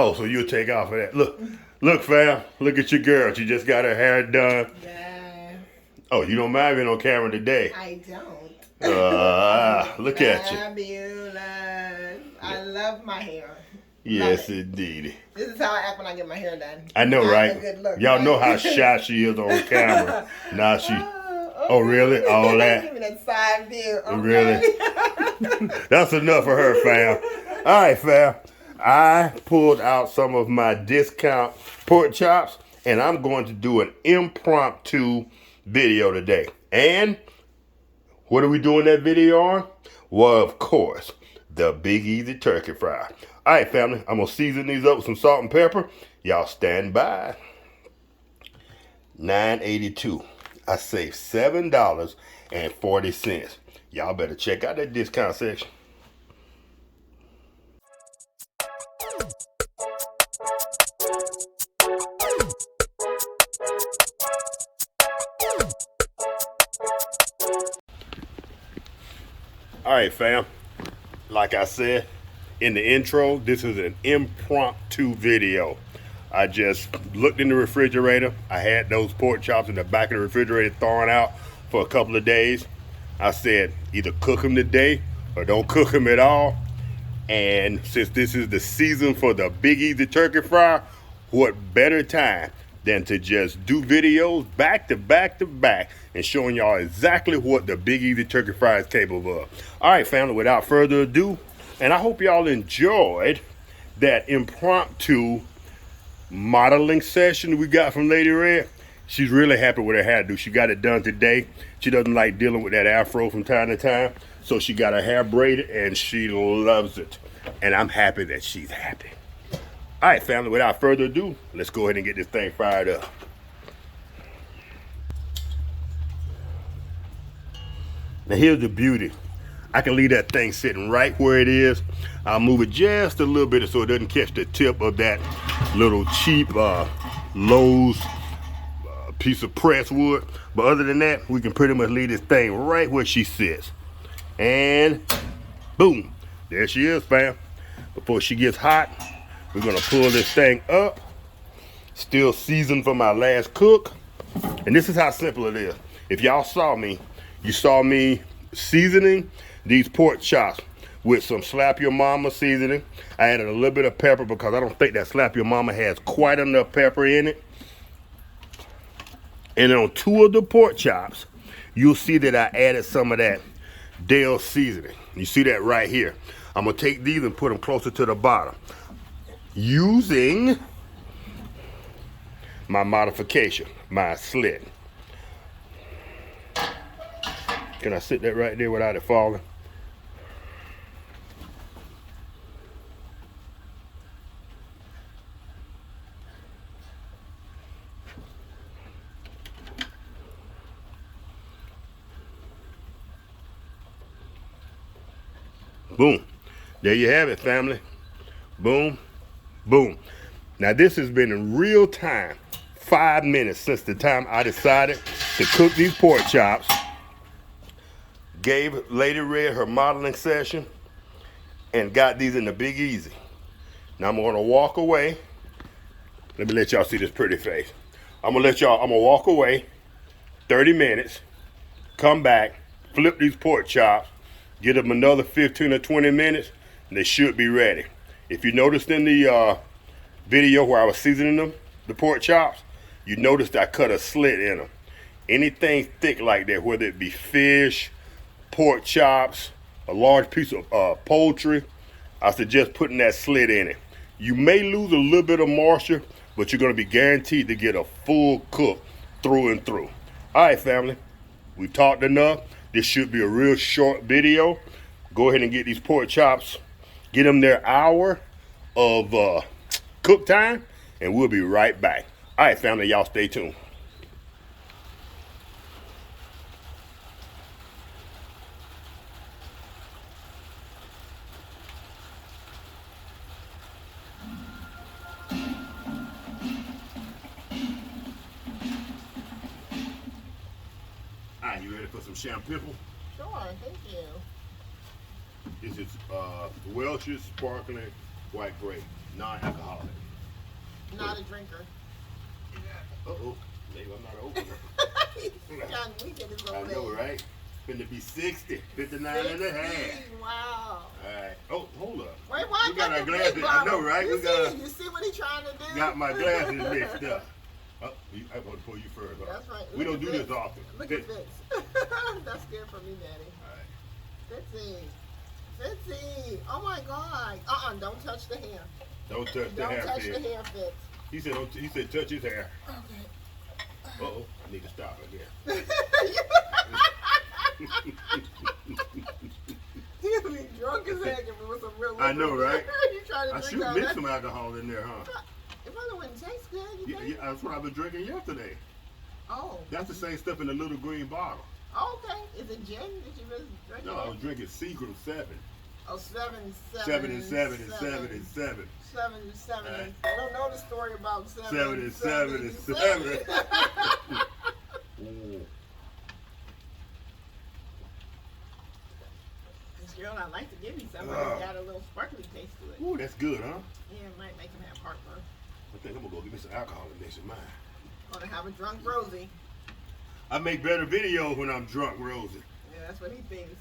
Oh, so you'll take off of that. Look, fam. Look at your girl. She just got her hair done. Yeah. Oh, you don't mind being on camera today? I don't. Look at you. Fabulous. I love my hair. Yes, indeed. This is how I act when I get my hair done. I know, Not right? a good look, Y'all right? know how shy she is on camera. Now she. Oh, really? All that? Give me that side view. Okay? Really? That's enough for her, fam. All right, fam. I pulled out some of my discount pork chops, and I'm going to do an impromptu video today. And what are we doing that video on? Well, of course, the Big Easy turkey fry. All right, family. I'm going to season these up with some salt and pepper. Y'all stand by. $9.82. I saved $7.40. Y'all better check out that discount section. All right, fam. Like I said in the intro, this is an impromptu video. I just looked in the refrigerator. I had those pork chops in the back of the refrigerator thawing out for a couple of days. I said either cook them today or don't cook them at all. And since this is the season for the Big Easy turkey fry, what better time than to just do videos back to back to back and showing y'all exactly what the Big Easy turkey fry is capable of. All right, family, without further ado, and I hope y'all enjoyed that impromptu modeling session we got from Lady Red. She's really happy with her hairdo. She got it done today. She doesn't like dealing with that afro from time to time, so she got her hair braided and she loves it. And I'm happy that she's happy. All right, family, without further ado, let's go ahead and get this thing fired up. Now here's the beauty. I can leave that thing sitting right where it is. I'll move it just a little bit so it doesn't catch the tip of that little cheap Lowe's piece of pressed wood. But other than that, we can pretty much leave this thing right where she sits. And boom, there she is, fam. Before she gets hot, we're gonna pull this thing up. Still seasoned for my last cook. And this is how simple it is. If y'all saw me, you saw me seasoning these pork chops with some Slap Your Mama seasoning. I added a little bit of pepper because I don't think that Slap Your Mama has quite enough pepper in it. And on two of the pork chops, you'll see that I added some of that Dale seasoning. You see that right here. I'm gonna take these and put them closer to the bottom using my modification, my slit. Can I sit that right there without it falling? Boom. There you have it, family. Boom, boom. Now this has been in real time, 5 minutes since the time I decided to cook these pork chops. Gave Lady Red her modeling session and got these in the Big Easy. Now I'm gonna walk away. Let me let y'all see this pretty face. I'm gonna walk away 30 minutes, come back, flip these pork chops, get them another 15 or 20 minutes, and they should be ready. If you noticed in the video where I was seasoning them, the pork chops, you noticed I cut a slit in them. Anything thick like that, whether it be fish, pork chops, a large piece of poultry, I suggest putting that slit in it. You may lose a little bit of moisture, but you're gonna be guaranteed to get a full cook through and through. All right, family, we talked enough. This should be a real short video. Go ahead and get these pork chops, get them their hour of cook time, and we'll be right back. All right, family, y'all stay tuned. All right, you ready for some shampoo? Sure, thank you. This is Welch's Sparkling White Grape. Non-alcoholic. Not a drinker. Uh-oh. Maybe I'm not an opener. John Weekend is I over know, there. right? Finna be 60, 59 and a half. 16, wow. Alright. Oh, hold up. Wait, why We got our the big glasses. I bottle? know, right? You We got you see what he trying to do? got my glasses mixed up. Oh, I want to pull you first. That's right. We Look don't do at this Fitz. often. Look Fitz. at Fitz. That's good for me, Daddy. Alright. Fitzy. Fitzy. Oh my God. Don't touch the hair. Don't touch the Don't hair, touch Fitz. the hair, Fitz. He said, he said, touch his hair. Okay. Uh-oh. I need to stop again. You be drunk as heck if it was some real liquor. I know, right? You trying to I drink should all mix that? some alcohol in there, huh? It probably wouldn't taste good, you Yeah, think? that's what I've been drinking yesterday. Oh. That's the same stuff in the little green bottle. Okay. Is it gin? Did you really drink No, it? I was drinking Seagram 7. Oh, 7, 7 and 7 and 7 and 7. 7 and 7. I don't know the story about 7 7 and 7 and 7. Ooh. Girl, I'd like to give you some, but it's got a little sparkly taste to it. Ooh, that's good, huh? Yeah, it might make him have heartburn. I think I'm gonna go get me some alcohol and mix in mine. Gonna have a drunk Rosie. I make better videos when I'm drunk, Rosie. Yeah, that's what he thinks.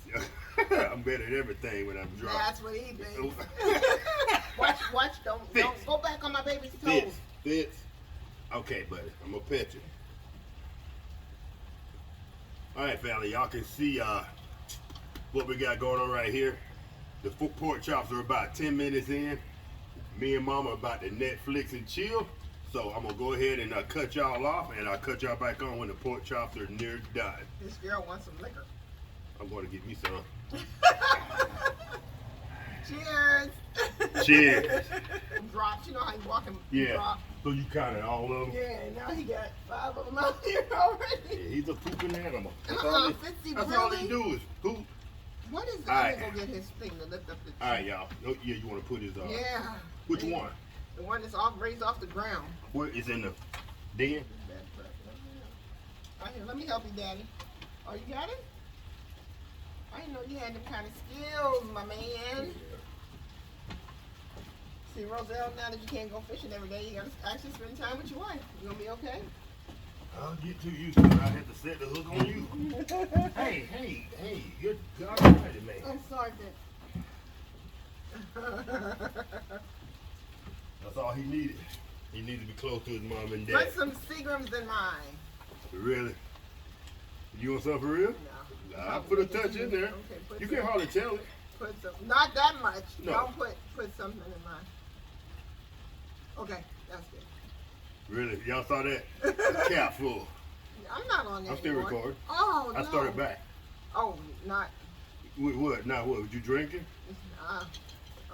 I'm better at everything when I'm drunk. That's what he thinks. watch, don't go back on my baby's toes. Fitz. Okay, buddy, I'm gonna pet you. All right, family, y'all can see what we got going on right here. The pork chops are about 10 minutes in. Me and Mama are about to Netflix and chill. So I'm gonna go ahead and cut y'all off, and I'll cut y'all back on when the pork chops are near done. This girl wants some liquor. I'm gonna get me some. Cheers. Cheers. Drops. You know how you walk and Yeah. drop. So you counted all of them? Yeah, now he got 5 of them out here already. Yeah, he's a pooping animal. That's Fitzy, all he really? do is poop. What is that? All I'm right. gonna go get his thing to lift up the All right, y'all. Oh, yeah, you want to put his Yeah. Which one? The one that's raised off the ground. Where is in the den? Right here, let me help you, Daddy. Oh, you got it? I didn't know you had them kind of skills, my man. See, Roselle, now that you can't go fishing every day, you gotta actually spend time with your wife. You gonna be okay? I'll get too used to it. I have to set the hook on you. hey, you're alrighty, man. I'm sorry, That's all he needed. He needed to be close to his mom and dad. Put some Seagrams in mine. Really? You want something for real? No. I'll put a touch in there. Okay, You can't hardly tell it. Put some, not that much. No. Don't put something in mine. Okay, that's good. Really? Y'all saw that? A cap full. I'm not on that I'm still anymore. recording. Oh, no. I started back. Oh, not. What? Now what? Was you drinking? I'm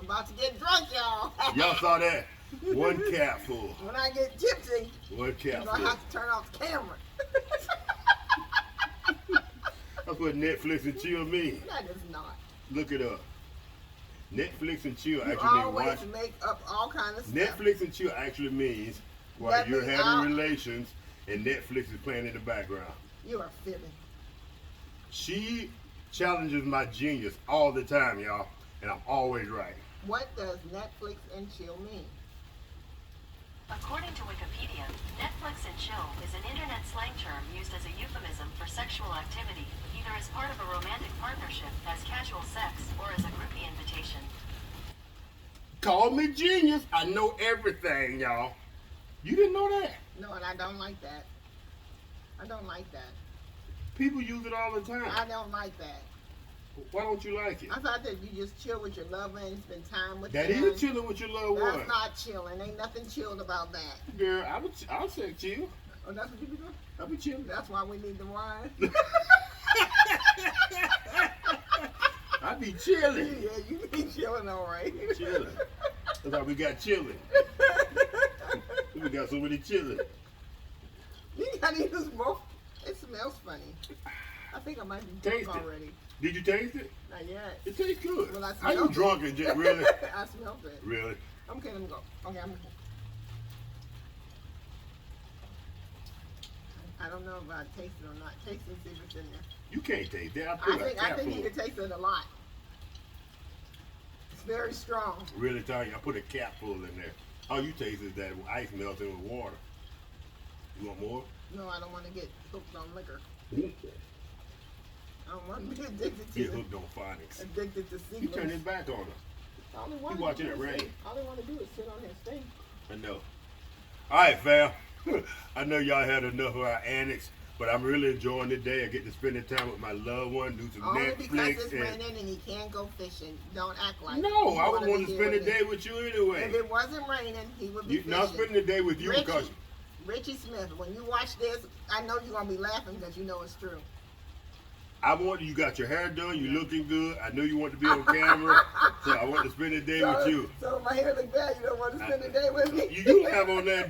about to get drunk, y'all. Y'all saw that? One cap full. When I get tipsy, One cap you're gonna full. have to turn off the camera. That's what Netflix and chill mean. That is not. Look it up. Netflix and chill You actually mean always watch. make up all kind of stuff. Netflix and chill actually means while That you're means having relations and Netflix is playing in the background. You are fibbing. She challenges my genius all the time, y'all, and I'm always right. What does Netflix and chill mean? According to Wikipedia, Netflix and chill is an internet slang term used as a euphemism for sexual activity, either as part of a romantic partnership, as casual sex, or as a groupie invitation. Call me genius. I know everything, y'all. You didn't know that? No, and I don't like that. I don't like that. People use it all the time. I don't like that. Why don't you like it? I thought that you just chill with your lover and spend time with That them. is chilling with your loved That's one. not chilling. Ain't nothing chilled about that. Girl, I'll say chill. Oh, that's what you be doing? I'll be chilling. That's why we need the wine. I be chilling. Yeah, you be chilling all right. Chilling. That's why we got chilling. We got so many chilling. You gotta use both. It smells funny. I think I might be Taste drunk it. already. Did you taste it? Not yet. It tastes good. Well, I Are you smelled it. drunk and just really? I smelled it. Really? Okay, let me go. Okay, I'm. I don't know if I taste it or not. Taste it and see if it's in there. You can't taste that. I think you can taste it a lot. very strong. Really tight. I put a cap full in there. All you taste is that ice melting with water. You want more? No, I don't want to get hooked on liquor. Get I don't want to be addicted to it. hooked on phonics. Addicted to You turn his cigarettes. back on her. All they He want watching to it do is rain. sit- all they want to do is sit on his face. I know. All right, fam. I know y'all had enough of our annex, but I'm really enjoying the day. I get to spend the time with my loved one, do some Only because Netflix. it's raining and he can't go fishing. Don't act like No, you I would wanted want to deal spend the with it. day with you anyway. If it wasn't raining, he would be You fishing. not spending the day with you because Richie Smith, when you watch this, I know you're going to be laughing because you know it's true. I want you got your hair done, you looking good. I know you want to be on camera, so I want to spend the day with you. So if my hair look bad, you don't want to spend the day with me? You do have on that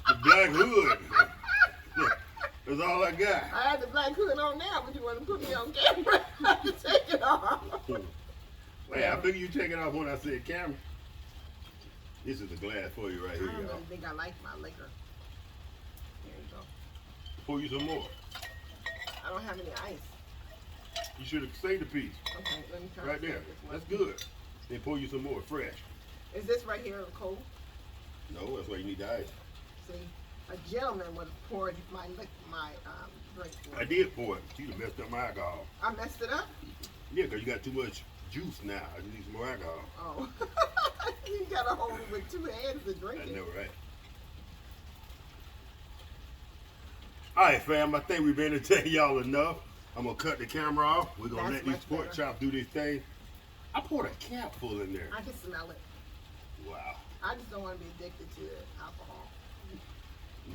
the black hood. That's all I got. I had the black hood on now, but you want to put me on camera? I have to take it off. Hey, I figure you take it off when I said camera. This is the glass for you right I here, don't y'all. really think I like my liquor. Here you go. Pour you some more. I don't have any ice. You should have saved a piece Okay, let me try right to there. take this one. That's good. Then pour you some more fresh. Is this right here cold? No, that's why you need the ice. See, a gentleman would have poured my drink for I me. did pour it. You done messed up my alcohol. I messed it up? Yeah, because you got too much juice now. I need some more alcohol. Oh. You gotta hold it with two hands to drink I it. know, right? All right, fam. I think we've entertained y'all enough. I'm going to cut the camera off. We're going to let That's these much pork better. chops do this thing. I poured a cap full in there. I can smell it. Wow. I just don't want to be addicted to alcohol.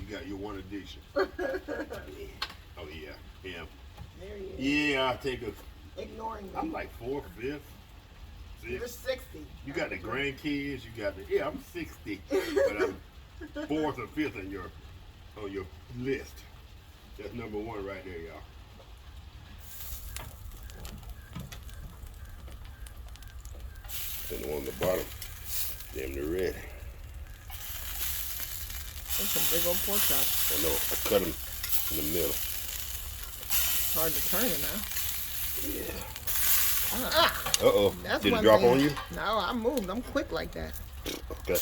You got your one addiction. Oh, yeah. Yeah. There he is. Yeah, I'll take a... Ignoring me. I'm like 4th, 5th, You're 6th. 60. You got the grandkids. You got the... Yeah, I'm 60. But I'm 4th or 5th on your list. That's number 1 right there, y'all. And the one on the bottom, damn near ready. That's some big old pork chops. I know, I cut them in the middle. Hard to turn it now. Yeah. Ah, Uh-oh, that's did it one drop thing. on you? No, I moved. I'm quick like that. Okay.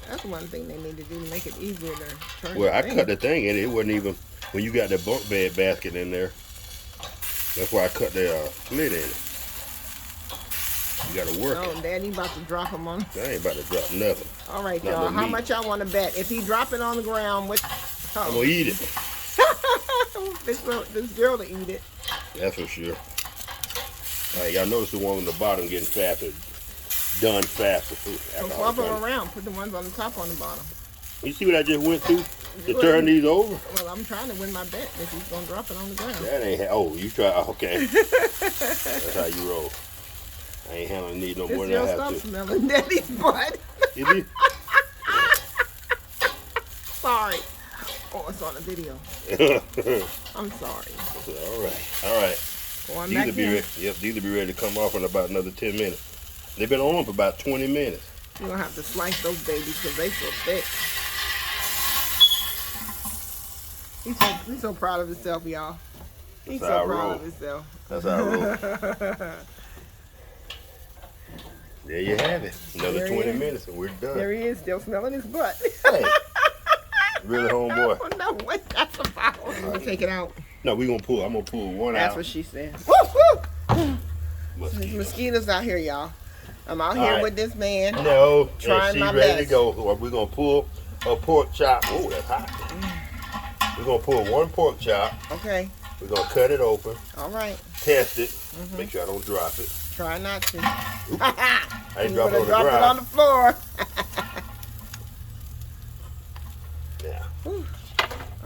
That's one thing they need to do to make it easier to turn Well, I the cut the thing in it. It wasn't even, when you got the bunk bed basket in there, that's why I cut the slit in it. You gotta work Oh, it. Daddy about to drop him on. I ain't about to drop nothing. All right, Not y'all. with How me. much y'all want to bet? If he drop it on the ground with... I'm gonna eat it. this girl to eat it. That's for sure. All right, y'all notice the one on the bottom getting faster, done faster. Ooh, So alcohol swap them trying to- around. Put the ones on the top on the bottom. You see what I just went through to Well, turn these over? Well, I'm trying to win my bet if he's going to drop it on the ground. That ain't, oh, you try, okay. That's how you roll. I ain't handling these no more This than I girl have stop to. smelling Daddy's butt. Is he? Sorry. Oh, it's on the video. I'm sorry. All right. Going These back will be in. ready. Yep, these will be ready to come off in about another 10 minutes. They've been on for about 20 minutes. You're going to have to slice those babies because they so thick. He's so proud of himself, y'all. He's That's how so I proud roll. of himself. That's how I roll. There you have it. Another There he 20 is. minutes and we're done. There he is, still smelling his butt. Hey, really, homeboy? I don't know what that's about. I'm going to take it out. No, I'm gonna pull one That's out. what she said. Woo, woo. There's Mosquito. mosquitoes out here, y'all. I'm out here All right. with this man. No, Trying and she my ready best. to go. We're gonna pull a pork chop. Oh, that's hot. We're gonna pull one pork chop. Okay. We're gonna cut it open, All right. test it, make sure I don't drop it. Try not to. I ain't You drop it would on the have dropped it on ground. the floor. Yeah,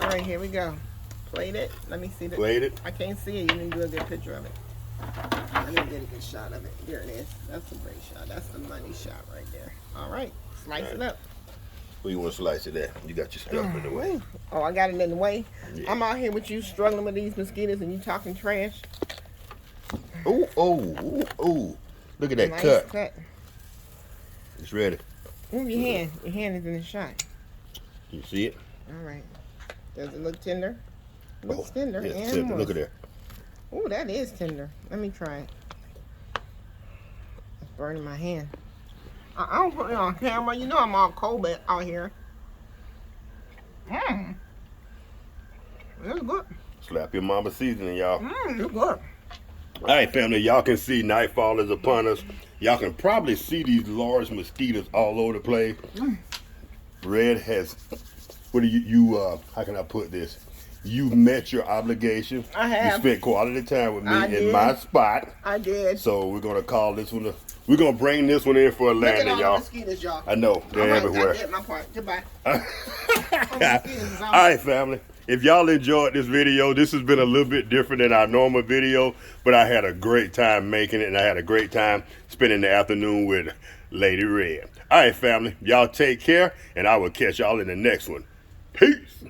All right, here we go. Plate it. Let me see the. played it. I can't see it. You need to do a good picture of it. Let me get a good shot of it. There it is. That's a great shot. That's the money shot right there. All right. Slice it up. Where you want to slice it at? You got your stuff in the way. Oh, I got it in the way. Yeah. I'm out here with you struggling with these mosquitoes and you talking trash. Oh, oh. Look at that Nice cut. It's ready. Move your hand. Your hand is in the shot. You see it? All right. Does it look tender? Looks tender. Yeah, and tender. Look moist. at there. Oh, that is tender. Let me try it. Burning my hand. I don't put it on camera. You know I'm all cold out here. Mmm. It's good. Slap your mama seasoning, y'all. Mmm, it's good. All right, family, y'all can see nightfall is upon us. Y'all can probably see these large mosquitoes all over the place. Red has, what do you how can I put this? You've met your obligation. I have. You spent quality time with me I in did. my spot. I did. So we're gonna call this one. We're gonna bring this one in for a Look at landing, all the y'all. mosquitoes, y'all. I know they're All right, everywhere. I did my part. Goodbye. All right, family. If y'all enjoyed this video, this has been a little bit different than our normal video, but I had a great time making it, and I had a great time spending the afternoon with Lady Red. All right, family. Y'all take care, and I will catch y'all in the next one. Peace.